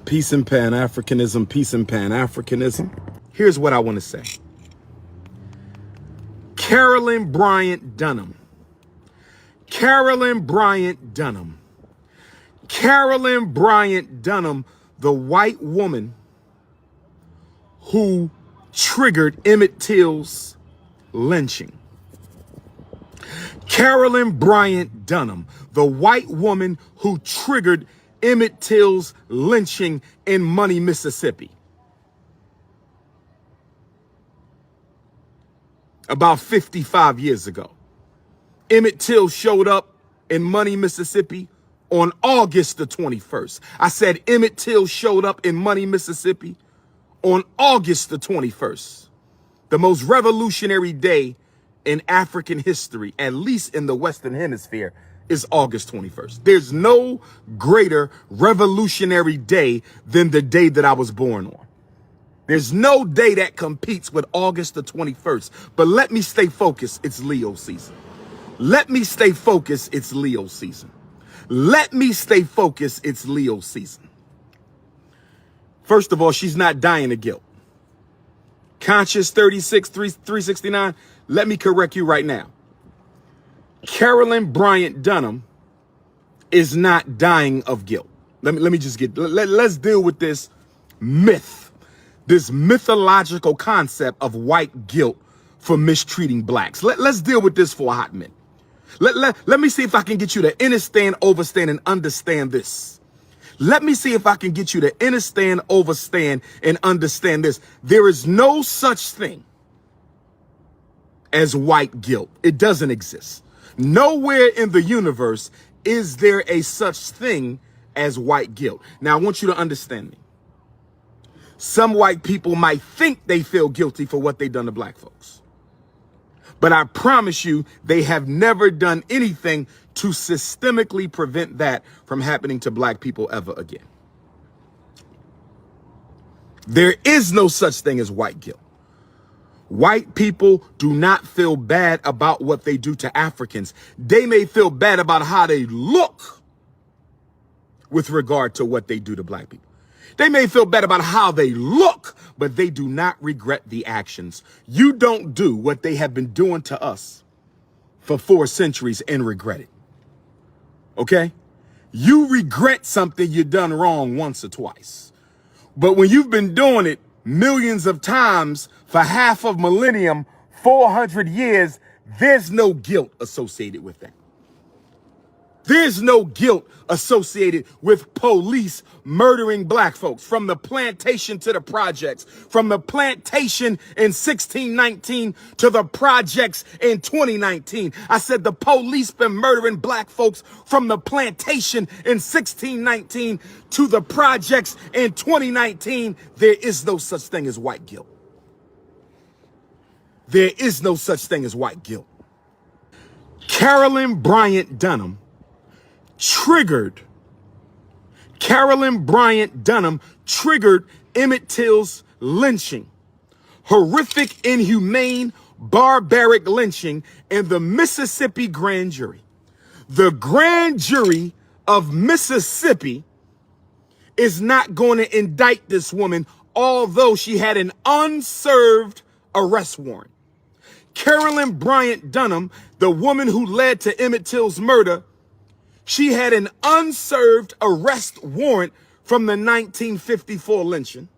Peace and Pan-Africanism, peace and Pan-Africanism. Here's what I want to say. Carolyn Bryant Dunham. Carolyn Bryant Dunham. Carolyn Bryant Dunham, the white woman who triggered Emmett Till's lynching. Carolyn Bryant Dunham, the white woman who triggered Emmett Till's lynching in Money, Mississippi. About 55 years ago. Emmett Till showed up in Money, Mississippi on August the 21st. I said Emmett Till showed up in Money, Mississippi on August the 21st. The most revolutionary day in African history, at least in the Western Hemisphere, is August 21st. There's no greater revolutionary day than the day that I was born on. There's no day that competes with August the 21st. But let me stay focused. It's Leo season. Let me stay focused. It's Leo season. Let me stay focused. It's Leo season. First of all, she's not dying of guilt. Conscious 369. Let me correct you right now. Carolyn Bryant Dunham is not dying of guilt. Let's deal with this myth, this mythological concept of white guilt for mistreating blacks. Let's deal with this for a hot minute. Let me see if I can get you to understand, overstand, and understand this. Let me see if I can get you to understand, overstand, and understand this. There is no such thing as white guilt. It doesn't exist. Nowhere in the universe is there a such thing as white guilt. Now, I want you to understand me. Some white people might think they feel guilty for what they've done to black folks. But I promise you, they have never done anything to systemically prevent that from happening to black people ever again. There is no such thing as white guilt. White people do not feel bad about what they do to Africans. They may feel bad about how they look with regard to what they do to black people. They may feel bad about how they look, but they do not regret the actions. You don't do what they have been doing to us for 4 centuries and regret it. Okay? You regret something you done wrong once or twice. But when you've been doing it millions of times for half a millennium, 400 years, there's no guilt associated with that. There's no guilt associated with police murdering black folks from the plantation to the projects, from the plantation in 1619 to the projects in 2019. I said the police been murdering black folks from the plantation in 1619 to the projects in 2019. There is no such thing as white guilt. There is no such thing as white guilt. Carolyn Bryant Dunham triggered Emmett Till's lynching. Horrific, inhumane, barbaric lynching in the Mississippi grand jury. The grand jury of Mississippi is not going to indict this woman, although she had an unserved arrest warrant. Carolyn Bryant Dunham, the woman who led to Emmett Till's murder, she had an unserved arrest warrant from the 1954 lynching,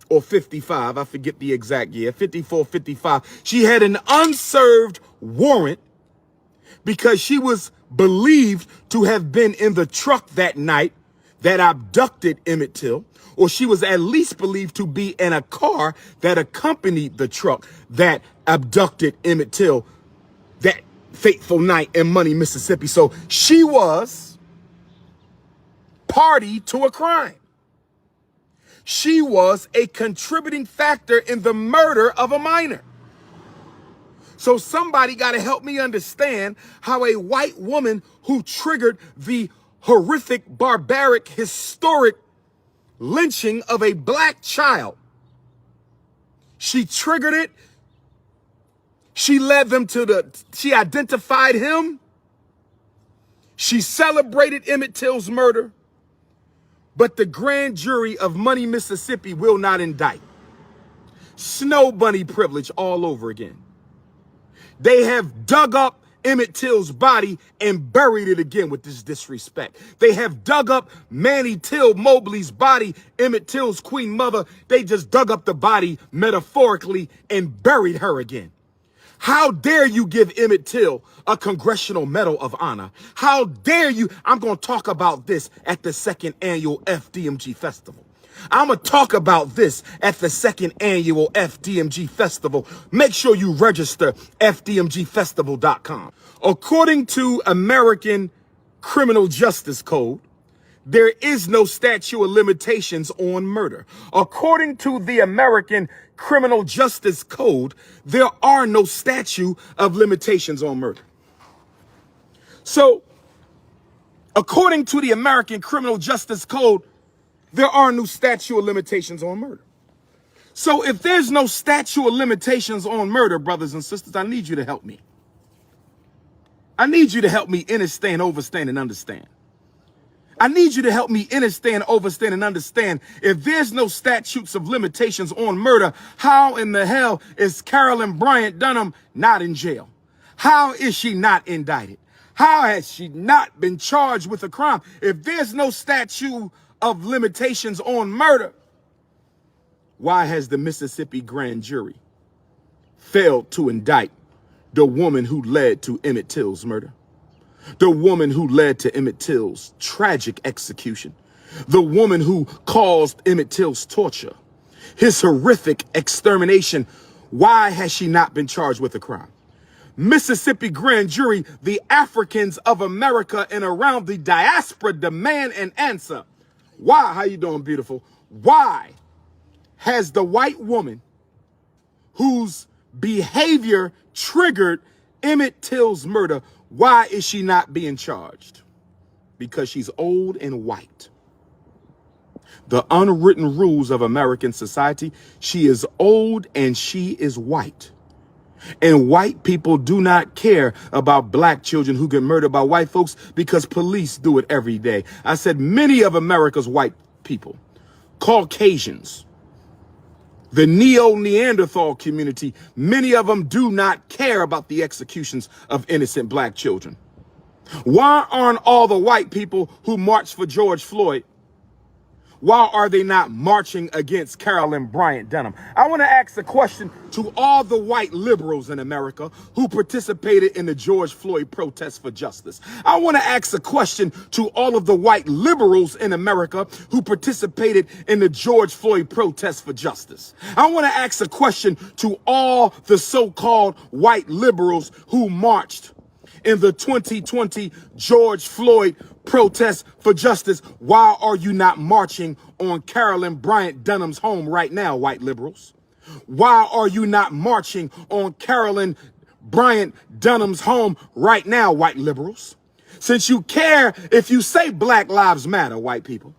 or 55, I forget the exact year, 54, 55. She had an unserved warrant because she was believed to have been in the truck that night that abducted Emmett Till, or she was at least believed to be in a car that accompanied the truck that abducted Emmett Till that fateful night in Money, Mississippi. So she was party to a crime. She was a contributing factor in the murder of a minor. So somebody got to help me understand how a white woman who triggered the horrific, barbaric, historic lynching of a black child, she triggered it. She led them to she identified him. She celebrated Emmett Till's murder. But the grand jury of Money, Mississippi will not indict. Snow bunny privilege all over again. They have dug up Emmett Till's body and buried it again with this disrespect. They have dug up Manny Till Mobley's body, Emmett Till's queen mother. They just dug up the body metaphorically and buried her again. How dare you give Emmett Till a Congressional Medal of Honor? How dare you? I'm going to talk about this at the second annual FDMG Festival. I'm going to talk about this at the second annual FDMG Festival. Make sure you register FDMGfestival.com. According to American Criminal Justice Code, there is no statute of limitations on murder. According to the American Criminal Justice Code, there are no statute of limitations on murder. So, according to the American Criminal Justice Code, there are no statute of limitations on murder. So if there's no statute of limitations on murder, brothers and sisters, I need you to help me. I need you to help me understand, overstand, and understand. I need you to help me understand, overstand, and understand. If there's no statutes of limitations on murder, how in the hell is Carolyn Bryant Dunham not in jail? How is she not indicted? How has she not been charged with a crime? If there's no statute of limitations on murder, why has the Mississippi grand jury failed to indict the woman who led to Emmett Till's murder? The woman who led to Emmett Till's tragic execution. The woman who caused Emmett Till's torture. His horrific extermination. Why has she not been charged with a crime? Mississippi grand jury, the Africans of America and around the diaspora demand an answer. Why? How you doing, beautiful? Why has the white woman whose behavior triggered Emmett Till's murder, why is she not being charged? Because she's old and white. The unwritten rules of American society, she is old and she is white. And white people do not care about black children who get murdered by white folks because police do it every day. I said many of America's white people, Caucasians, the Neo-Neanderthal community, many of them do not care about the executions of innocent black children. Why aren't all the white people who marched for George Floyd, why are they not marching against Carolyn Bryant Dunham? I want to ask a question to all the white liberals in America who participated in the George Floyd protest for justice. I want to ask a question to all of the white liberals in America who participated in the George Floyd protest for justice. I want to ask a question to all the so-called white liberals who marched in the 2020 George Floyd protest for justice. Why are you not marching on Carolyn Bryant Dunham's home right now, white liberals? Why are you not marching on Carolyn Bryant Dunham's home right now, white liberals? Since you care, if you say Black Lives Matter, white people,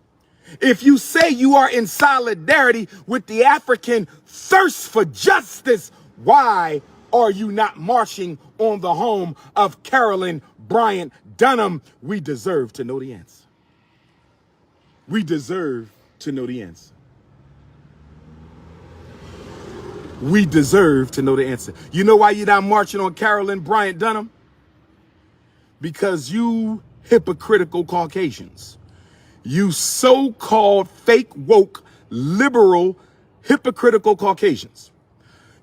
if you say you are in solidarity with the African thirst for justice, why are you not marching on the home of Carolyn Bryant Dunham? We deserve to know the answer. We deserve to know the answer. We deserve to know the answer. You know why you're not marching on Carolyn Bryant Dunham? Because you hypocritical Caucasians, you so-called fake woke liberal hypocritical Caucasians,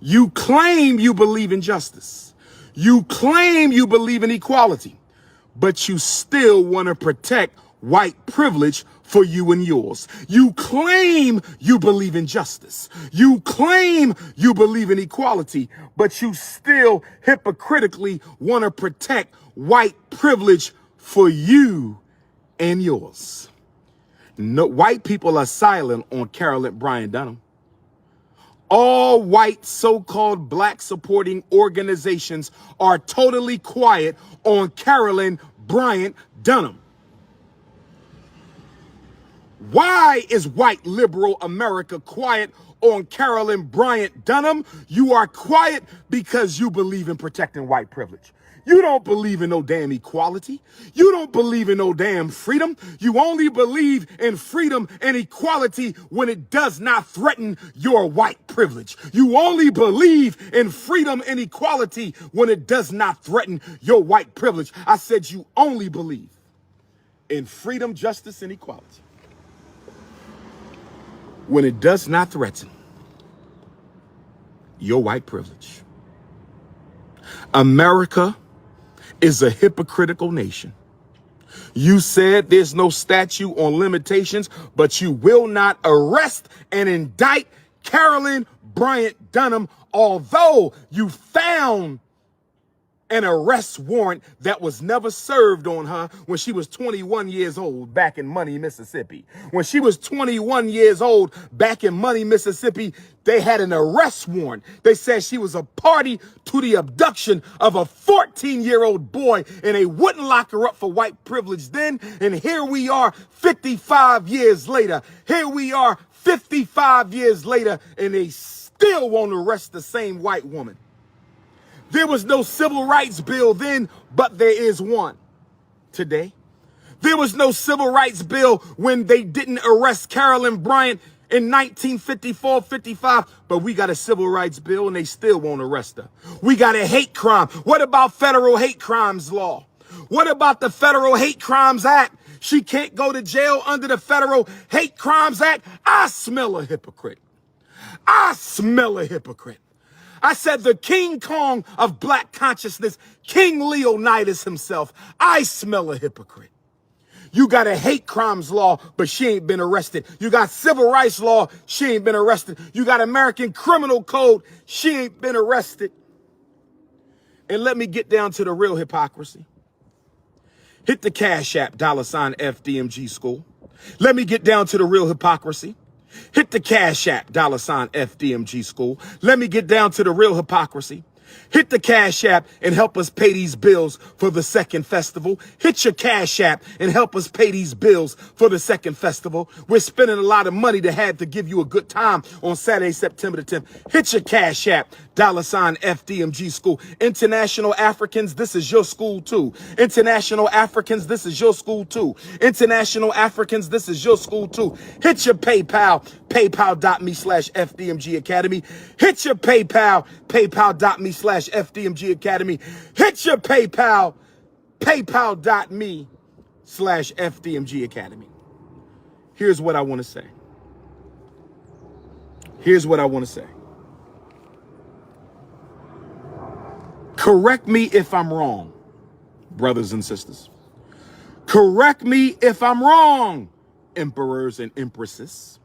you claim you believe in justice. You claim you believe in equality, but you still want to protect white privilege for you and yours. You claim you believe in justice. You claim you believe in equality, but you still hypocritically want to protect white privilege for you and yours. No, white people are silent on Carolyn Bryant Dunham. All white so-called black supporting organizations are totally quiet on Carolyn Bryant Dunham. Why is white liberal America quiet on Carolyn Bryant Dunham? You are quiet because you believe in protecting white privilege. You don't believe in no damn equality. You don't believe in no damn freedom. You only believe in freedom and equality when it does not threaten your white privilege. You only believe in freedom and equality when it does not threaten your white privilege. I said you only believe in freedom, justice, and equality when it does not threaten your white privilege. America is a hypocritical nation. You said there's no statute on limitations, but you will not arrest and indict Carolyn Bryant Dunham, although you found an arrest warrant that was never served on her when she was 21 years old back in Money, Mississippi. When she was 21 years old back in Money, Mississippi, they had an arrest warrant. They said she was a party to the abduction of a 14-year-old boy, and they wouldn't lock her up for white privilege then. And here we are 55 years later. Here we are 55 years later, and they still won't arrest the same white woman. There was no civil rights bill then, but there is one today. There was no civil rights bill when they didn't arrest Carolyn Bryant in 1954-55, but we got a civil rights bill and they still won't arrest her. We got a hate crime. What about federal hate crimes law? What about the Federal Hate Crimes Act? She can't go to jail under the Federal Hate Crimes Act. I smell a hypocrite. I smell a hypocrite. I said the King Kong of black consciousness, King Leonidas himself. I smell a hypocrite. You got a hate crimes law, but she ain't been arrested. You got civil rights law, she ain't been arrested. You got American criminal code, she ain't been arrested. And let me get down to the real hypocrisy. Hit the Cash App, $ FDMG School. Let me get down to the real hypocrisy. Hit the Cash App, $ FDMG School. Let me get down to the real hypocrisy. Hit the Cash App and help us pay these bills for the second festival. Hit your Cash App and help us pay these bills for the second festival. We're spending a lot of money to give you a good time on Saturday, September the 10th. Hit your Cash App, $ FDMG School. International Africans, this is your school too. International Africans, this is your school too. International Africans, this is your school too. Hit your PayPal, paypal.me/FDMG Academy. Hit your PayPal, paypal.me/FDMG Academy. Hit your PayPal, paypal.me/FDMG Academy. Here's what I want to say. Here's what I want to say. Correct me if I'm wrong, brothers and sisters. Correct me if I'm wrong, emperors and empresses.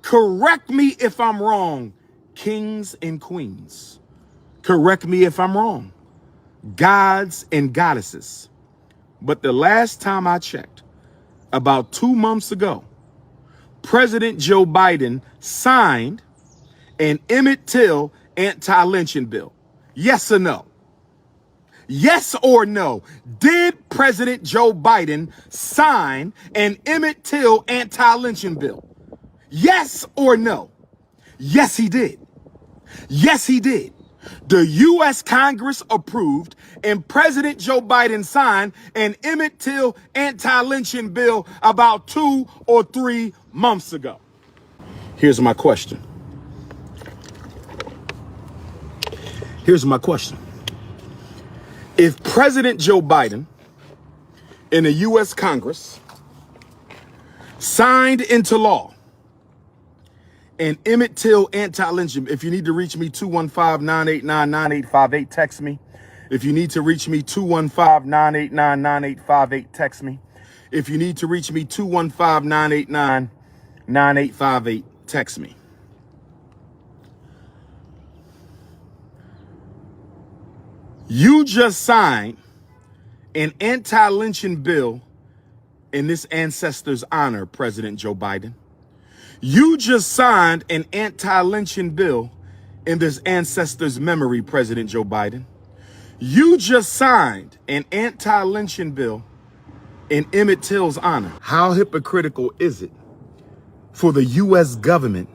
Correct me if I'm wrong, kings and queens. Correct me if I'm wrong, gods and goddesses. But the last time I checked, about 2 months ago, President Joe Biden signed an Emmett Till anti-lynching bill. Yes or no? Yes or no? Did President Joe Biden sign an Emmett Till anti-lynching bill? Yes or no? Yes, he did. Yes, he did. The U.S. Congress approved and President Joe Biden signed an Emmett Till anti-lynching bill about 2 or 3 months ago. Here's my question. Here's my question. If President Joe Biden in the U.S. Congress signed into law an Emmett Till anti-lynching, if you need to reach me, 215-989-9858, text me. If you need to reach me, 215-989-9858, text me. If you need to reach me, 215-989-9858, text me. You just signed an anti-lynching bill in this ancestor's honor, President Joe Biden. You just signed an anti-lynching bill in this ancestor's memory, President Joe Biden. You just signed an anti-lynching bill in Emmett Till's honor. How hypocritical is it for the U.S. government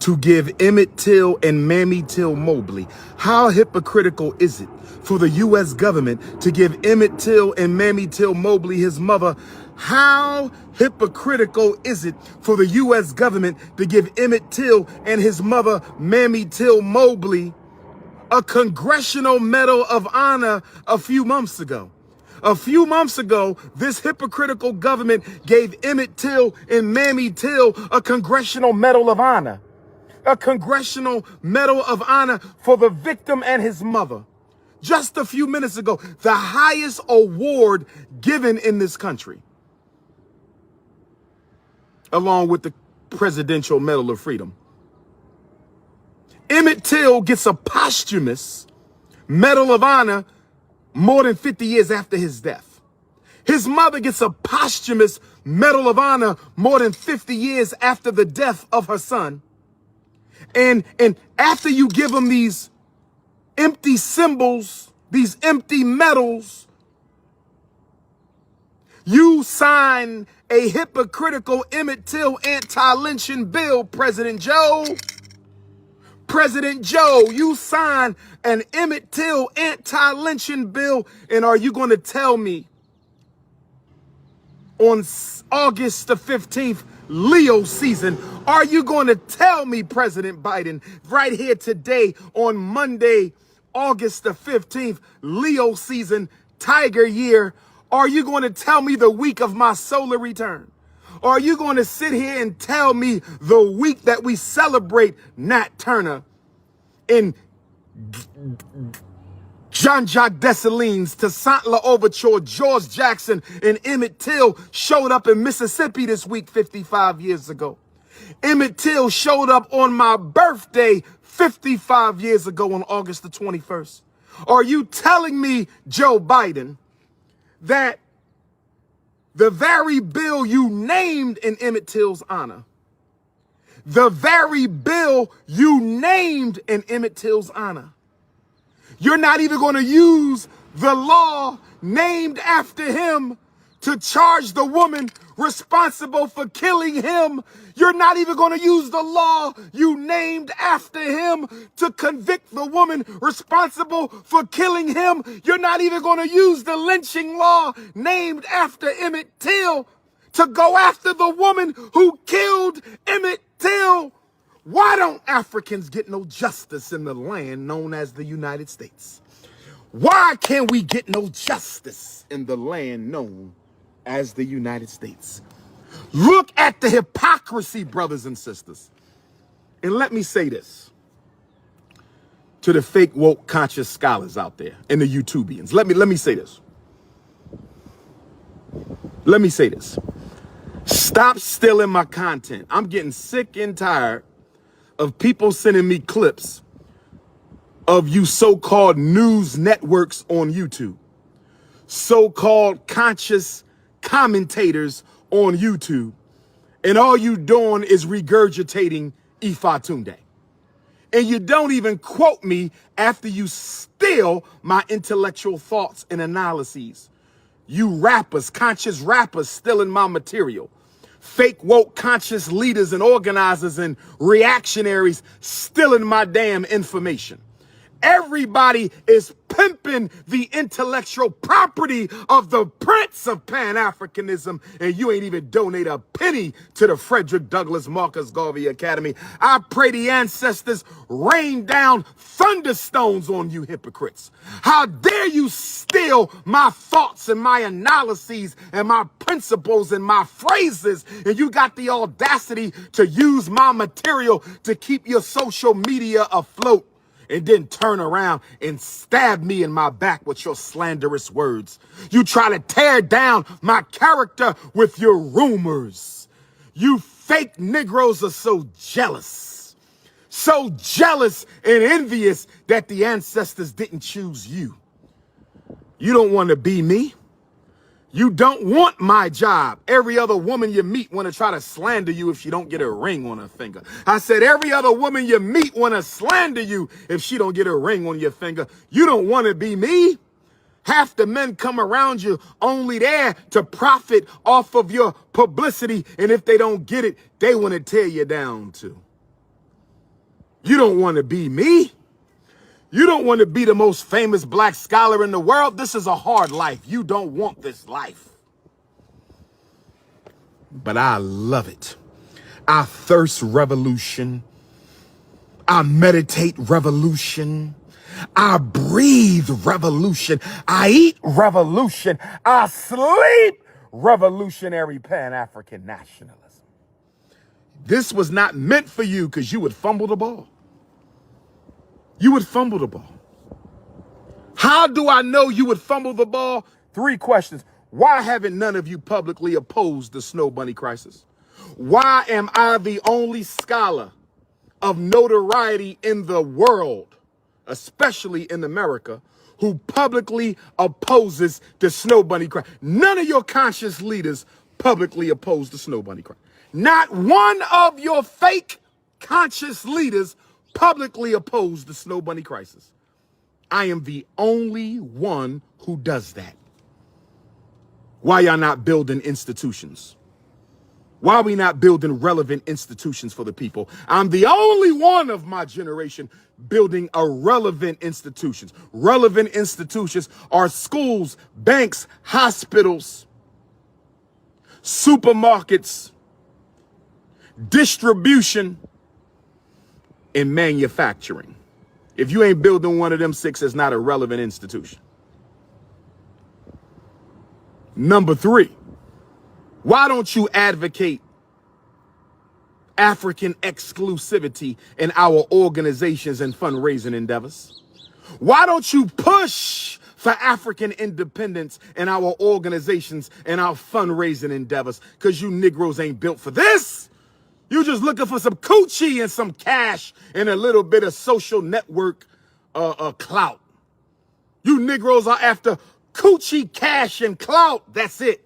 to give Emmett Till and Mammy Till Mobley? How hypocritical is it for the U.S. government to give Emmett Till and Mammy Till Mobley, his mother? How hypocritical is it for the U.S. government to give Emmett Till and his mother, Mammy Till Mobley, a Congressional Medal of Honor a few months ago? A few months ago, this hypocritical government gave Emmett Till and Mammy Till a Congressional Medal of Honor. A Congressional Medal of Honor for the victim and his mother. Just a few minutes ago, the highest award given in this country, along with the Presidential Medal of Freedom. Emmett Till gets a posthumous Medal of Honor more than 50 years after his death. His mother gets a posthumous Medal of Honor more than 50 years after the death of her son. And after you give them these empty symbols, these empty medals, you sign a hypocritical Emmett Till anti-lynching bill, President Joe. President Joe, you sign an Emmett Till anti-lynching bill, and are you going to tell me on August the 15th, Leo season, are you going to tell me, President Biden, right here today on Monday, August the 15th, Leo season, Tiger year, are you going to tell me the week of my solar return? Or are you going to sit here and tell me the week that we celebrate Nat Turner and Jean-Jacques Dessalines, Toussaint L'Ouverture, George Jackson, and Emmett Till showed up in Mississippi this week 55 years ago? Emmett Till showed up on my birthday 55 years ago on August the 21st. Are you telling me, Joe Biden, that the very bill you named in Emmett Till's honor, the very bill you named in Emmett Till's honor, you're not even going to use the law named after him to charge the woman responsible for killing him? You're not even going to use the law you named after him to convict the woman responsible for killing him? You're not even going to use the lynching law named after Emmett Till to go after the woman who killed Emmett Till? Why don't Africans get no justice in the land known as the United States? Why can't we get no justice in the land known as the United States? Look at the hypocrisy, brothers and sisters. And let me say this to the fake woke conscious scholars out there and the YouTubians. Let me say this. Let me say this. Stop stealing my content. I'm getting sick and tired of people sending me clips of you so-called news networks on YouTube, so-called conscious commentators on YouTube, and all you doing is regurgitating Ifatunde. And you don't even quote me after you steal my intellectual thoughts and analyses. You rappers, conscious rappers, stealing my material. Fake woke conscious leaders and organizers and reactionaries stealing my damn information. Everybody is pimping the intellectual property of the Prince of Pan-Africanism, and you ain't even donate a penny to the Frederick Douglass Marcus Garvey Academy. I pray the ancestors rain down thunderstones on you hypocrites. How dare you steal my thoughts and my analyses and my principles and my phrases, and you got the audacity to use my material to keep your social media afloat, and then turn around and stab me in my back with your slanderous words. You try to tear down my character with your rumors. You fake Negroes are so jealous and envious that the ancestors didn't choose you. You don't want to be me. You don't want my job. Every other woman you meet want to try to slander you if she don't get a ring on her finger. I said every other woman you meet want to slander you if she don't get a ring on your finger. You don't want to be me. Half the men come around you only there to profit off of your publicity, and if they don't get it, they want to tear you down too. You don't want to be me. You don't want to be the most famous black scholar in the world. This is a hard life. You don't want this life. But I love it. I thirst revolution. I meditate revolution. I breathe revolution. I eat revolution. I sleep revolutionary Pan-African nationalism. This was not meant for you because you would fumble the ball. You would fumble the ball. How do I know you would fumble the ball? 3 questions. Why haven't none of you publicly opposed the Snow Bunny crisis? Why am I the only scholar of notoriety in the world, especially in America, who publicly opposes the Snow Bunny crisis? None of your conscious leaders publicly oppose the Snow Bunny crisis. Not one of your fake conscious leaders publicly oppose the Snow Bunny crisis. I am the only one who does that. Why y'all not building institutions? Why are we not building relevant institutions for the people? I'm the only one of my generation building relevant institutions. Relevant institutions are schools, banks, hospitals, supermarkets, distribution, and manufacturing. If you ain't building one of them 6, it's not a relevant institution. Number 3, why don't you advocate African exclusivity in our organizations and fundraising endeavors? Why don't you push for African independence in our organizations and our fundraising endeavors? Because you Negroes ain't built for this. You just looking for some coochie and some cash and a little bit of social network clout. You Negroes are after coochie, cash, and clout. That's it.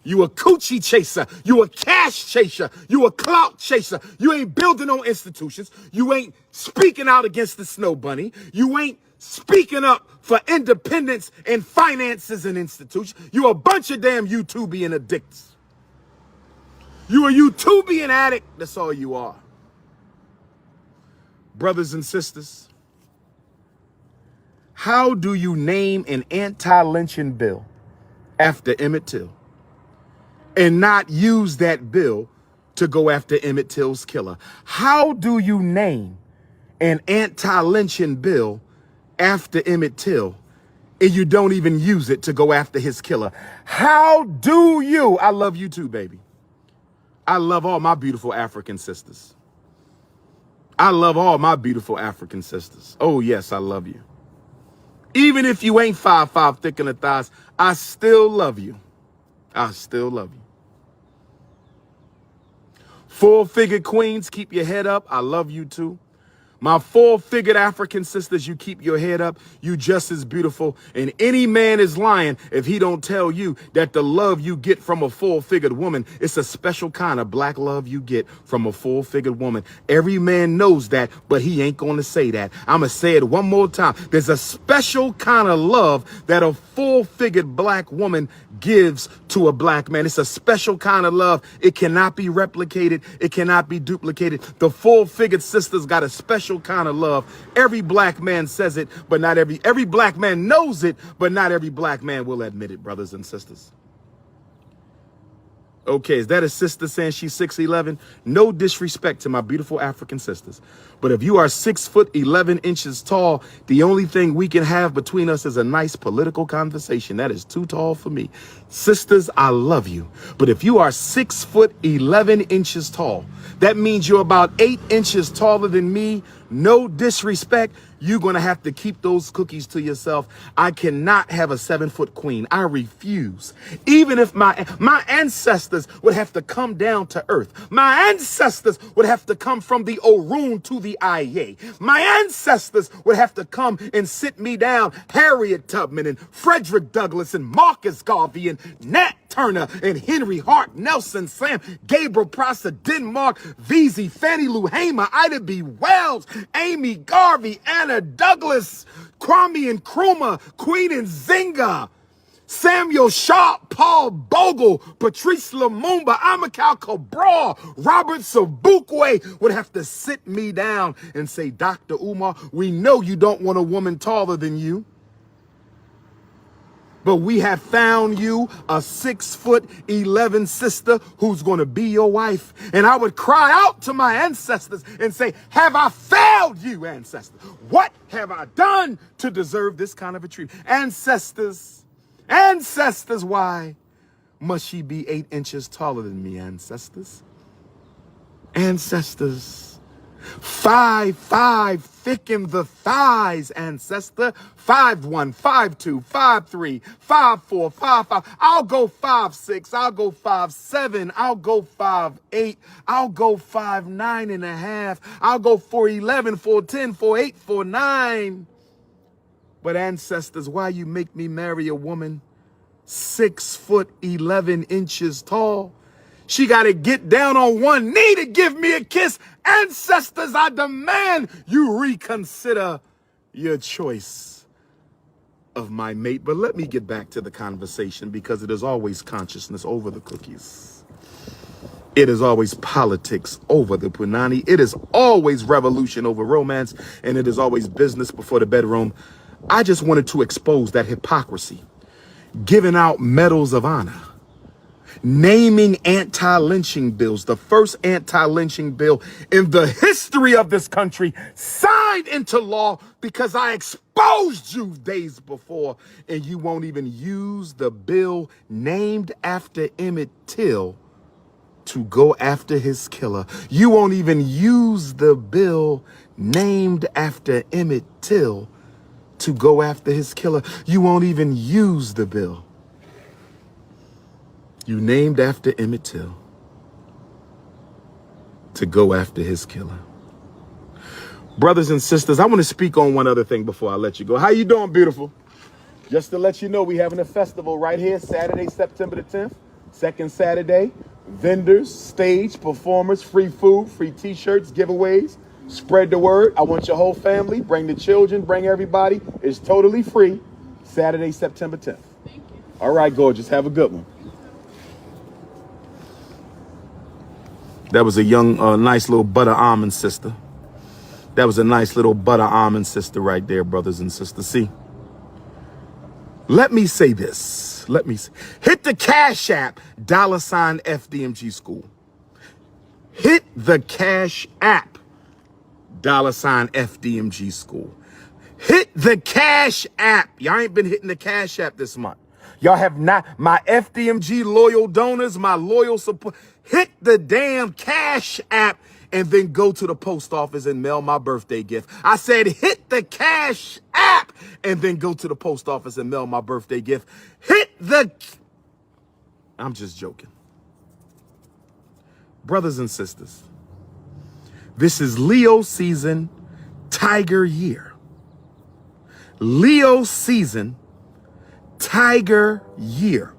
You a coochie chaser. You a cash chaser. You a clout chaser. You ain't building no institutions. You ain't speaking out against the Snow Bunny. You ain't speaking up for independence and finances and institutions. You a bunch of damn YouTubian addicts. You a YouTubian addict. That's all you are. Brothers and sisters, how do you name an anti-lynching bill after Emmett Till and not use that bill to go after Emmett Till's killer? How do you name an anti-lynching bill after Emmett Till and you don't even use it to go after his killer? How do you? I love you too, baby. I love all my beautiful African sisters. I love all my beautiful African sisters. Oh, yes, I love you. Even if you ain't 5'5" thick in the thighs, I still love you. I still love you. 4-figured queens, keep your head up. I love you too. My 4-figured African sisters, you keep your head up. You just as beautiful. And any man is lying if he don't tell you that the love you get from a 4-figured woman, it's a special kind of black love you get from a 4-figured woman. Every man knows that, but he ain't going to say that. I'm going to say it one more time. There's a special kind of love that a 4-figured black woman gives to a black man. It's a special kind of love. It cannot be replicated. It cannot be duplicated. The 4-figured sisters got a special kind of love. Every black man says it, but not every black man knows it, but not every black man will admit it, brothers and sisters. Okay, is that a sister saying she's 6'11"? No disrespect to my beautiful African sisters. But if you are 6'11" tall, the only thing we can have between us is a nice political conversation. That is too tall for me. Sisters, I love you. But if you are 6'11" tall, that means you're about 8 inches taller than me. No disrespect. You're going to have to keep those cookies to yourself. I cannot have a 7-foot queen. I refuse. Even if my ancestors would have to come down to earth. My ancestors would have to come from the Orun to the Aye. My ancestors would have to come and sit me down. Harriet Tubman and Frederick Douglass and Marcus Garvey and Nat Turner and Henry Hart, Nelson Sam, Gabriel Prosser, Denmark, Vesey, Fannie Lou Hamer, Ida B. Wells, Amy Garvey, Anna Douglas, Kwame Nkrumah, Queen Nzinga, Samuel Sharp, Paul Bogle, Patrice Lumumba, Amilcar Cabral, Robert Sobukwe would have to sit me down and say, Dr. Umar, we know you don't want a woman taller than you, but we have found you a 6'11" sister who's going to be your wife. And I would cry out to my ancestors and say, have I failed you, ancestors? What have I done to deserve this kind of a treatment? Ancestors, why must she be 8 inches taller than me, ancestors? Ancestors, 5'5", thicken the thighs, ancestor. 5'1", 5'2", 5'3", 5'4", 5'5". I'll go 5'6", I'll go 5'7", I'll go 5'8", I'll go 5'9.5", I'll go 4'11", 4'10", 4'8", 4'9". But ancestors, why you make me marry a woman 6'11" tall? She got to get down on one knee to give me a kiss. Ancestors, I demand you reconsider your choice of my mate. But let me get back to the conversation, because it is always consciousness over the cookies. It is always politics over the punani. It is always revolution over romance. And it is always business before the bedroom. I just wanted to expose that hypocrisy, giving out medals of honor, naming anti-lynching bills, the first anti-lynching bill in the history of this country, signed into law because I exposed you days before, and you won't even use the bill named after Emmett Till to go after his killer. You won't even use the bill named after Emmett Till to go after his killer. You won't even use the bill you named after Emmett Till to go after his killer. Brothers and sisters, I want to speak on one other thing before I let you go. How you doing, beautiful? Just to let you know, we having a festival right here, Saturday, September the 10th, second Saturday. Vendors, stage, performers, free food, free t-shirts, giveaways. Spread the word. I want your whole family. Bring the children. Bring everybody. It's totally free. Saturday, September 10th. Thank you. All right, gorgeous. Have a good one. That was a young, nice little butter almond sister. That was a nice little butter almond sister right there, brothers and sisters. See, let me say this. Let me say, hit the Cash App, $ FDMG School. Hit the Cash App, $ FDMG School. Hit the Cash App. Y'all ain't been hitting the Cash App this month. Y'all have not. My FDMG loyal donors, my loyal support. Hit the damn Cash App and then go to the post office and mail my birthday gift. I said hit the Cash App and then go to the post office and mail my birthday gift. Hit the... I'm just joking. Brothers and sisters, this is Leo season, Tiger year. Leo season, Tiger year.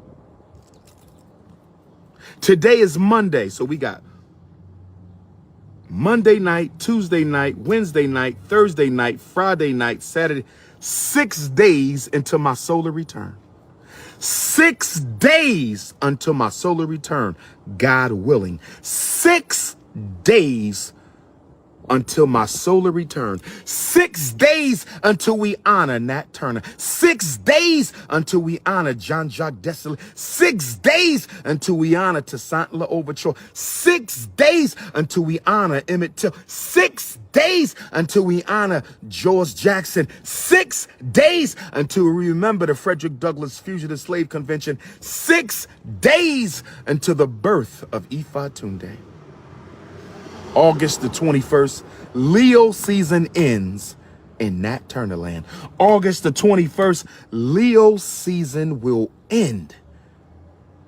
Today is Monday, so we got Monday night, Tuesday night, Wednesday night, Thursday night, Friday night, Saturday. 6 days until my solar return. 6 days until my solar return, God willing. 6 days until my solar return. 6 days until we honor Nat Turner. 6 days until we honor Jean-Jacques Dessalines. 6 days until we honor Toussaint L'Ouverture. 6 days until we honor Emmett Till. 6 days until we honor George Jackson. 6 days until we remember the Frederick Douglass Fugitive Slave Convention. 6 days until the birth of Ifatunde. August the 21st, Leo season ends in Nat Turner land. August the 21st, Leo season will end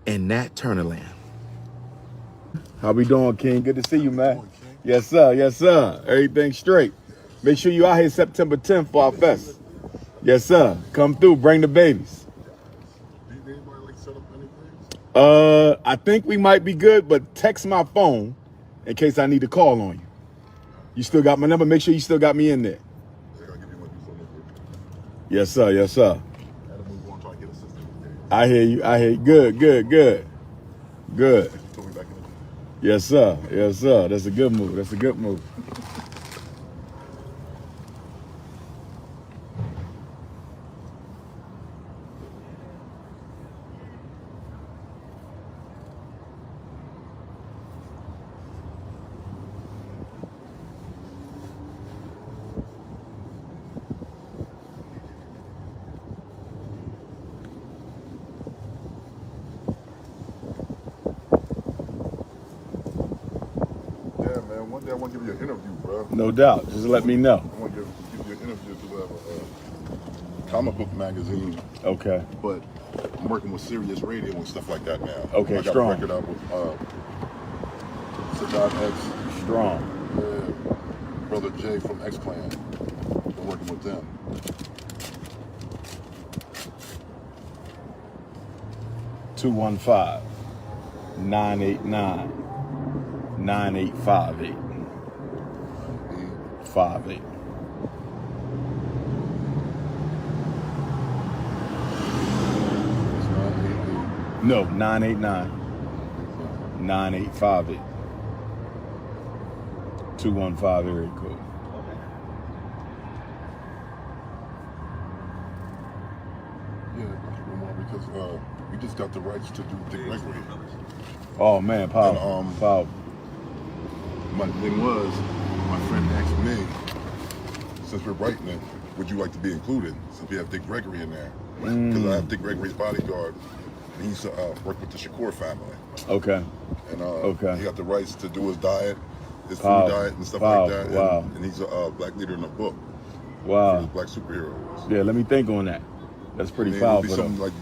in Nat Turner land. How we doing, King? Good to see you, man. Yes, sir. Yes, sir. Everything straight. Make sure you out here September 10th for our fest. Yes, sir. Come through. Bring the babies. I think we might be good, but text my phone in case I need to call on you. You still got my number? Make sure you still got me in there. Yes, sir. Yes, sir. I hear you. I hear you. Good, good, good. Good. Yes, sir. Yes, sir. That's a good move. That's a good move. One day I want to give you an interview, bro. No doubt. Just let me know. I want to give you an interview to a comic book magazine. Okay. But I'm working with Sirius Radio and stuff like that now. Okay, I got strong. a record out with Sadat X. Strong. Brother Jay from X Clan. I'm working with them. (215) 989 9858 58. No, 989 9858 215 area code. Yeah, because we just got the rights to do Dick Gregory. Oh man, powerful. And, powerful. My thing was, my friend asked me, since we're writing it, would you like to be included? Since we have Dick Gregory in there. Because I have Dick Gregory's bodyguard. And he used to work with the Shakur family. Okay. And he got the rights to do his diet, his food diet and stuff like that. Wow. And he's a black leader in the book. Wow. For his black superheroes. Yeah, let me think on that. That's pretty And powerful. It would be something like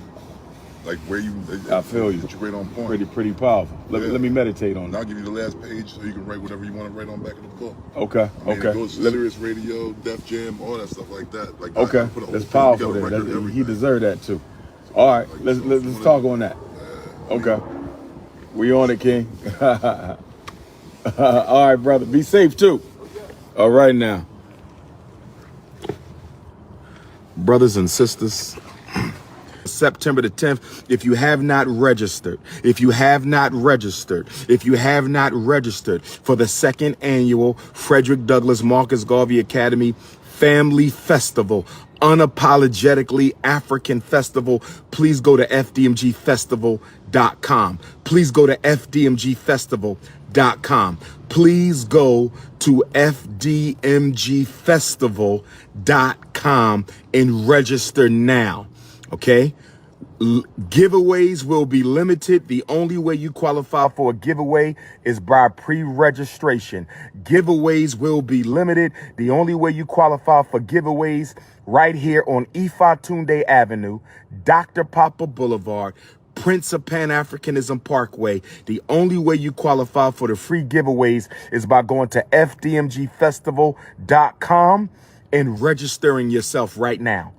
where you, I feel you. Right on point. Pretty powerful. Let me meditate on and that. I'll give you the last page so you can write whatever you want to write on back of the book. Okay. I mean, okay. It goes to Sirius Radio, Def Jam, all that stuff like that. Like okay. That's powerful. Then. He deserved that too. All right. Let's talk on that. Okay. We on it, King. All right, brother. Be safe too. All right now. Brothers and sisters, September the 10th, if you have not registered for the second annual Frederick Douglass Marcus Garvey Academy Family Festival, unapologetically African festival, please go to FDMGfestival.com. Please go to FDMGfestival.com. Please go to FDMGfestival.com and register now. Okay? Giveaways will be limited. The only way you qualify for a giveaway is by pre-registration. Giveaways will be limited. The only way you qualify for giveaways right here on Ifatunde Avenue, Dr. Papa Boulevard, Prince of Pan-Africanism Parkway. The only way you qualify for the free giveaways is by going to FDMGfestival.com and registering yourself right now.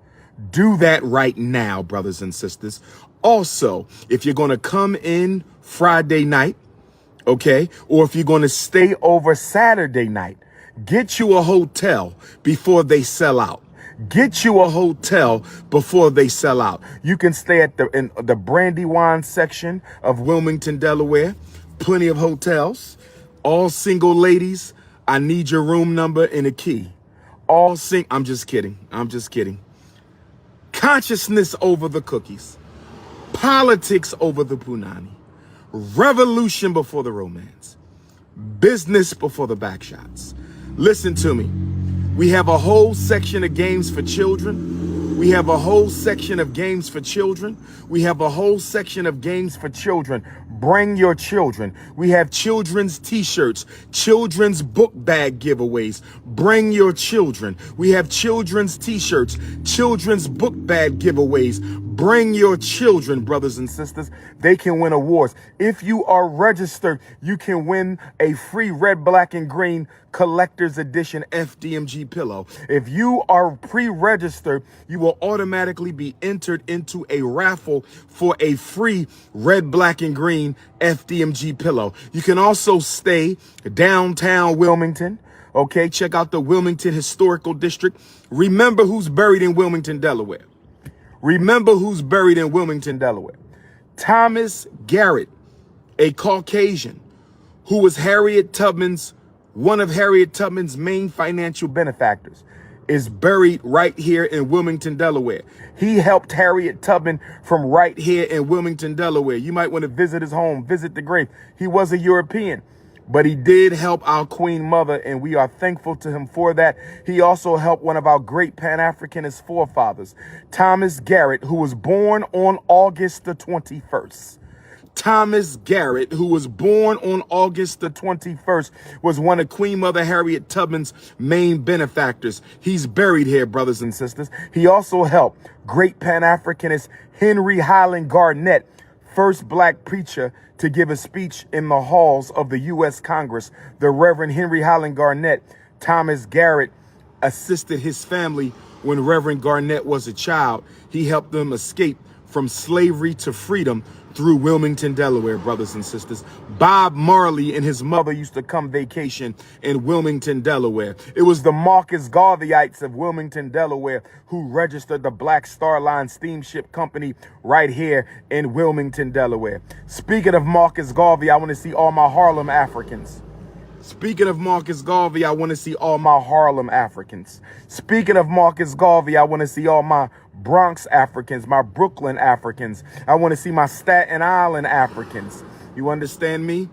Do that right now, brothers and sisters. Also, if you're going to come in Friday night, okay, or if you're going to stay over Saturday night, get you a hotel before they sell out. Get you a hotel before they sell out. You can stay at in the Brandywine section of Wilmington, Delaware. Plenty of hotels. All single ladies, I need your room number and a key. I'm just kidding. Consciousness over the cookies. Politics over the punani. Revolution before the romance. Business before the backshots. Listen to me. We have a whole section of games for children. We have a whole section of games for children. Bring your children. We have children's t-shirts, children's book bag giveaways. Bring your children. We have children's t-shirts, children's book bag giveaways. Bring your children, brothers and sisters. They can win awards. If you are registered, you can win a free red, black, and green collector's edition FDMG pillow. If you are pre-registered, you will automatically be entered into a raffle for a free red, black, and green FDMG pillow. You can also stay downtown Wilmington. Okay, check out the Wilmington Historical District. Remember who's buried in Wilmington, Delaware. Remember who's buried in Wilmington, Delaware. Thomas Garrett, a Caucasian who was one of Harriet Tubman's main financial benefactors, is buried right here in Wilmington, Delaware. He helped Harriet Tubman from right here in Wilmington, Delaware. You might want to visit his home, visit the grave. He was a European, but he did help our Queen Mother, and we are thankful to him for that. He also helped one of our great Pan-Africanist forefathers, Thomas Garrett, who was born on August the 21st. Thomas Garrett, who was born on August the 21st, was one of Queen Mother Harriet Tubman's main benefactors. He's buried here, brothers and sisters. He also helped great Pan-Africanist Henry Highland Garnett, first black preacher to give a speech in the halls of the U.S. Congress. The Reverend Henry Highland Garnett, Thomas Garrett, assisted his family when Reverend Garnett was a child. He helped them escape from slavery to freedom through Wilmington, Delaware, brothers and sisters. Bob Marley and his mother used to come vacation in Wilmington, Delaware. It was the Marcus Garveyites of Wilmington, Delaware, who registered the Black Star Line Steamship Company right here in Wilmington, Delaware. Speaking of Marcus Garvey, I want to see all my Harlem Africans. Speaking of Marcus Garvey, I want to see all my Harlem Africans. Speaking of Marcus Garvey, I want to see all my Bronx Africans, my Brooklyn Africans. I want to see my Staten Island Africans. You understand me?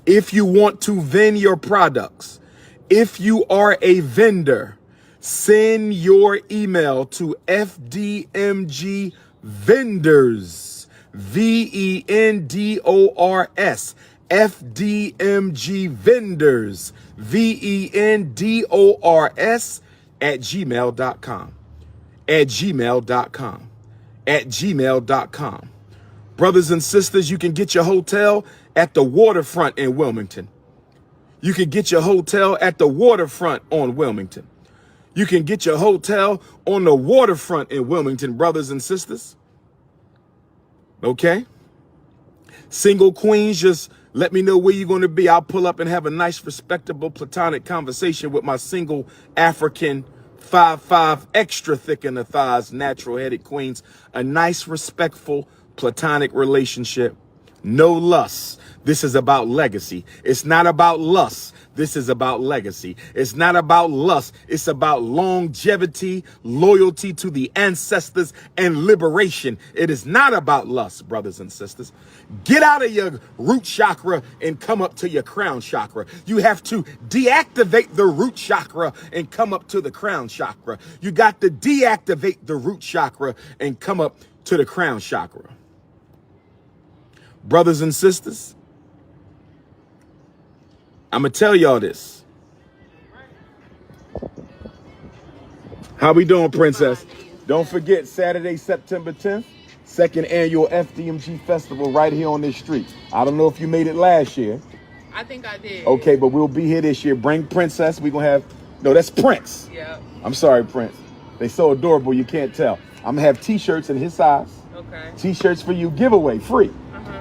If you want to vend your products, if you are a vendor, send your email to FDMG Vendors, VENDORS, FDMG Vendors, VENDORS @gmail.com. @gmail.com. Brothers and sisters, you can get your hotel at the waterfront in Wilmington. You can get your hotel at the waterfront on Wilmington. You can get your hotel on the waterfront in Wilmington, brothers and sisters. Okay? Single queens, just let me know where you're going to be. I'll pull up and have a nice, respectable, platonic conversation with my single African 5'5", extra thick in the thighs, natural-headed queens. A nice, respectful, platonic relationship. No lust. This is about legacy. It's not about lust. This is about legacy. It's not about lust. It's about longevity, loyalty to the ancestors, and liberation. It is not about lust, brothers and sisters. Get out of your root chakra and come up to your crown chakra. You have to deactivate the root chakra and come up to the crown chakra. You got to deactivate the root chakra and come up to the crown chakra. Brothers and sisters, I'm going to tell y'all this. How we doing, princess? Don't forget, Saturday, September 10th, second annual FDMG festival right here on this street. I don't know if you made it last year. I think I did. Okay, but we'll be here this year. Bring princess. We're going to have, no, that's Prince. Yep. I'm sorry, Prince. They so adorable, you can't tell. I'm going to have t-shirts in his size. Okay. T-shirts for you, giveaway, free.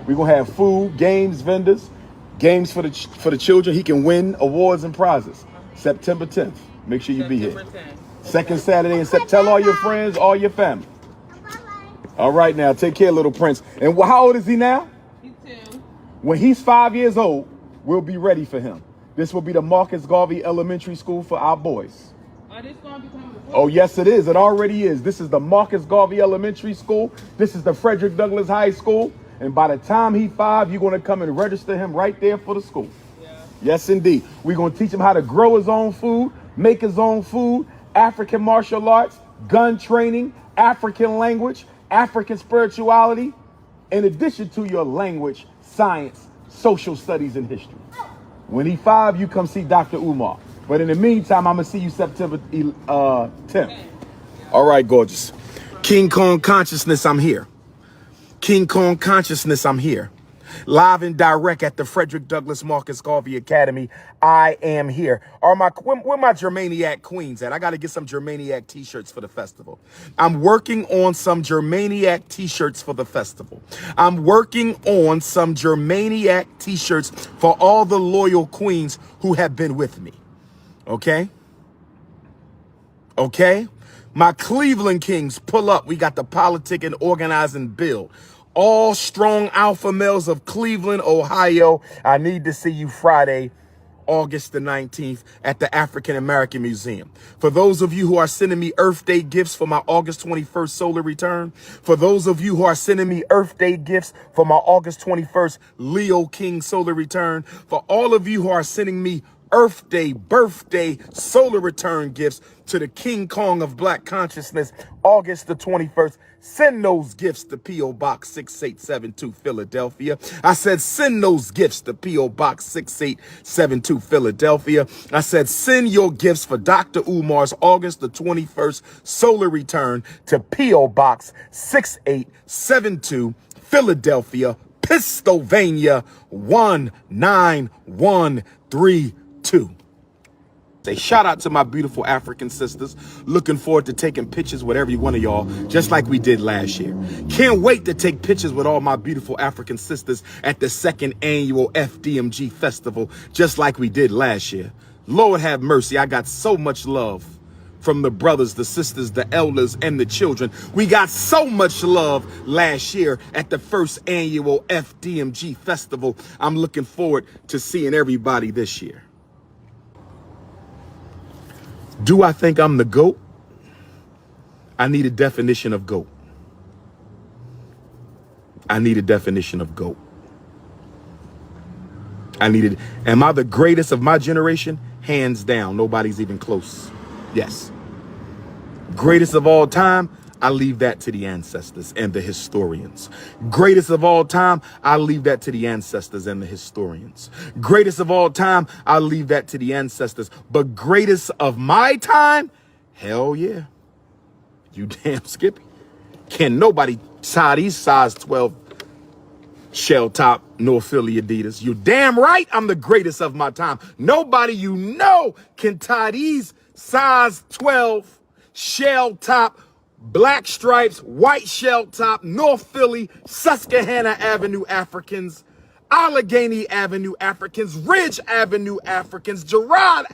We're going to have food, games, vendors, games for the children. He can win awards and prizes. September 10th. Make sure you be here. 10th. Second Saturday in September. Tell all your friends, all your family. All right, now, take care, little Prince. And how old is he now? He's 2. When he's 5 years old, we'll be ready for him. This will be the Marcus Garvey Elementary School for our boys. Are this going to become the Oh, yes, it is. It already is. This is the Marcus Garvey Elementary School. This is the Frederick Douglass High School. And by the time he's 5, you're going to come and register him right there for the school. Yeah. Yes, indeed. We're going to teach him how to grow his own food, make his own food, African martial arts, gun training, African language, African spirituality, in addition to your language, science, social studies, and history. When he's 5, you come see DR.UMAR. But in the meantime, I'm going to see you September 10th. All right, gorgeous. King Kong Consciousness, I'm here. King Kong Consciousness, I'm here. Live and direct at the Frederick Douglass Marcus Garvey Academy. I am here. Where my Germaniac queens at? I got to get some Germaniac t-shirts for the festival. I'm working on some Germaniac t-shirts for the festival. I'm working on some Germaniac t-shirts for all the loyal queens who have been with me. Okay? Okay? My Cleveland Kings, pull up. We got the politic and organizing build. All strong alpha males of Cleveland, Ohio. I need to see you Friday, August the 19th at the African American Museum. For those of you who are sending me Earth Day gifts for my August 21st solar return, for those of you who are sending me Earth Day gifts for my August 21st Leo King solar return, for all of you who are sending me Earth Day, birthday, solar return gifts to the King Kong of Black Consciousness, August the 21st. Send those gifts to P.O. Box 6872, Philadelphia. I said, send those gifts to P.O. Box 6872, Philadelphia. I said, send your gifts for DR.UMAR's August the 21st solar return to P.O. Box 6872, Philadelphia, Pennsylvania, 19132. Say shout out to my beautiful African sisters. Looking forward to taking pictures with every one of y'all, just like we did last year. Can't wait to take pictures with all my beautiful African sisters at the 2nd annual FDMG festival, just like we did last year. Lord have mercy, I got so much love from the brothers, the sisters, the elders, and the children. We got so much love last year at the 1st annual FDMG festival. I'm looking forward to seeing everybody this year. Do I think I'm the GOAT? I need a definition of GOAT. I need a definition of GOAT. Am I the greatest of my generation? Hands down, nobody's even close. Yes. Greatest of all time? I leave that to the ancestors and the historians. Greatest of all time, I leave that to the ancestors and the historians. Greatest of all time, I leave that to the ancestors. But greatest of my time? Hell yeah. You damn Skippy. Can nobody tie these size 12 shell top North Philly Adidas? You damn right I'm the greatest of my time. Nobody you know can tie these size 12 shell top black stripes, white shell top, North Philly, Susquehanna Avenue Africans, Allegheny Avenue Africans, Ridge Avenue Africans, Gerard